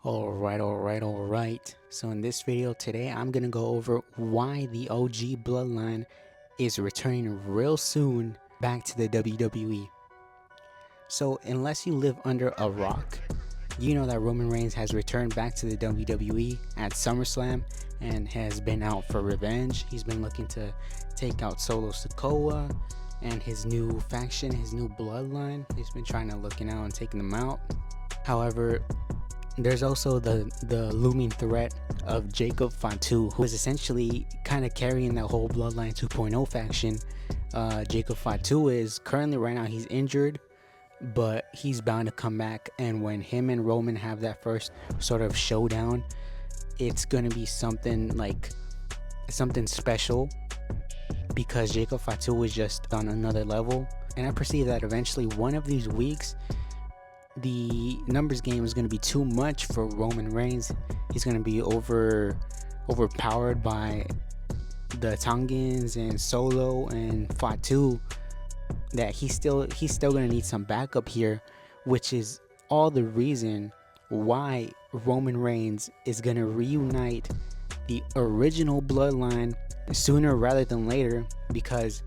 Alright. So in this video today, I'm gonna go over why the OG Bloodline is returning real soon back to the WWE. So unless you live under a rock, you know that Roman Reigns has returned back to the WWE at SummerSlam and has been out for revenge. He's been looking to take out Solo Sikoa and his new faction, his new bloodline. He's been trying to looking out and taking them out. However, there's also the looming threat of Jacob Fatu, who is essentially kind of carrying that whole Bloodline 2.0 faction. Jacob Fatu is currently, right now, he's injured, but he's bound to come back. And when him and Roman have that first sort of showdown, it's going to be something special, because Jacob Fatu is just on another level. And I perceive that eventually one of these weeks, the numbers game is going to be too much for Roman Reigns. He's going to be overpowered by the Tongans and Solo and Fatu, that he's still going to need some backup here, which is all the reason why Roman Reigns is going to reunite the original bloodline sooner rather than later, because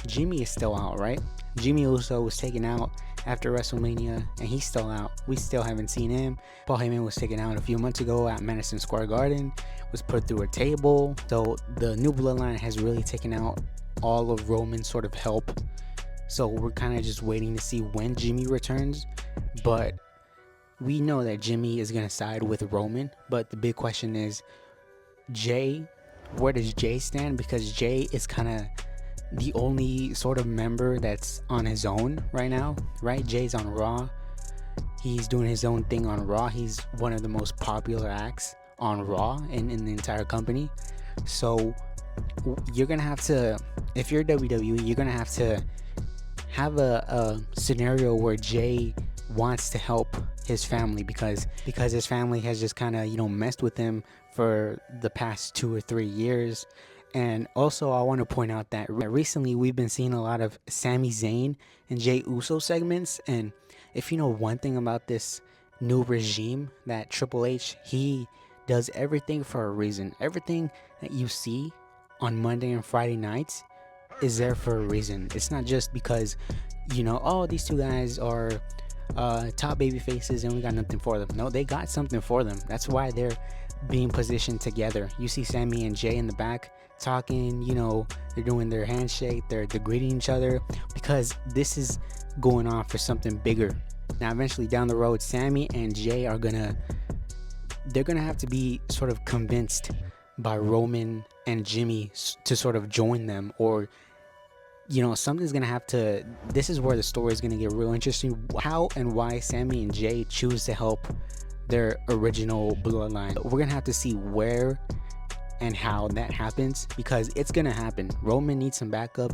Jimmy is still out, right? Jimmy Uso was taken out after WrestleMania, and he's still out. We still haven't seen him. Paul Heyman was taken out a few months ago at Madison Square Garden, was put through a table. So the new bloodline has really taken out all of Roman's sort of help. So we're kind of just waiting to see when Jimmy returns. But we know that Jimmy is going to side with Roman. But the big question is, Jay, where does Jay stand? Because Jay is kind of the only sort of member that's on his own right now, right? Jay's on Raw. He's doing his own thing on Raw. He's one of the most popular acts on Raw in the entire company. So you're gonna have to, if you're WWE, you're gonna have a scenario where Jay wants to help his family, because his family has just kind of, messed with him for the past 2 or 3 years. And also, I want to point out that recently we've been seeing a lot of Sami Zayn and Jey Uso segments. And if you know one thing about this new regime, that Triple H, he does everything for a reason. Everything that you see on Monday and Friday nights is there for a reason. It's not just because, oh, these two guys are top baby faces and we got nothing for them. No, they got something for them. That's why they're being positioned together. You see Sami and Jay in the back talking, they're doing their handshake, they're greeting each other, because this is going on for something bigger. Now eventually down the road, Sami and Jay they're gonna have to be sort of convinced by Roman and Jimmy to sort of join them, or something's gonna have to. This is where the story is gonna get real interesting, how and why Sami and Jay choose to help their original bloodline. We're gonna have to see where and how that happens, because it's gonna happen. Roman needs some backup,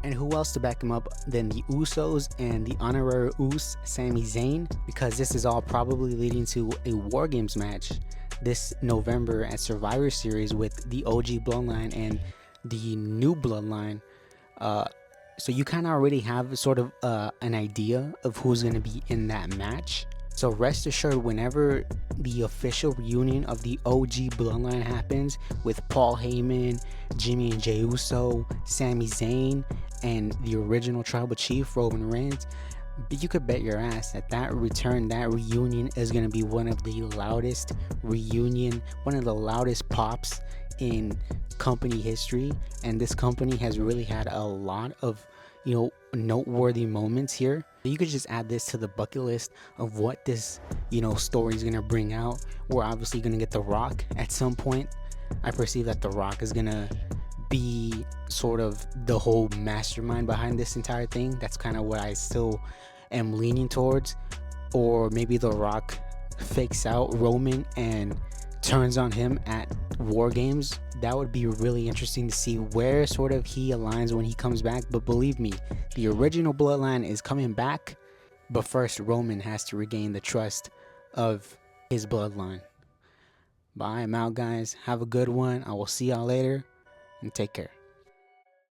and who else to back him up than the Usos and the honorary Us, Sami Zayn, because this is all probably leading to a War Games match this November at Survivor Series with the OG Bloodline and the new Bloodline. So you kind of already have sort of an idea of who's going to be in that match. So rest assured, whenever the official reunion of the OG Bloodline happens with Paul Heyman, Jimmy and Jey Uso, Sami Zayn, and the original Tribal Chief Roman Reigns, you could bet your ass that reunion is going to be one of the loudest pops in company history. And this company has really had a lot of noteworthy moments here. You could just add this to the bucket list of what this story is going to bring out. We're obviously going to get The Rock at some point. I perceive that The Rock is going to be sort of the whole mastermind behind this entire thing. That's kind of what I still am leaning towards. Or maybe The Rock fakes out Roman and turns on him at War Games. That would be really interesting to see where sort of he aligns when he comes back. But believe me, the original bloodline is coming back. But first, Roman has to regain the trust of his bloodline. But I'm out, guys. Have a good one. I will see y'all later, and take care.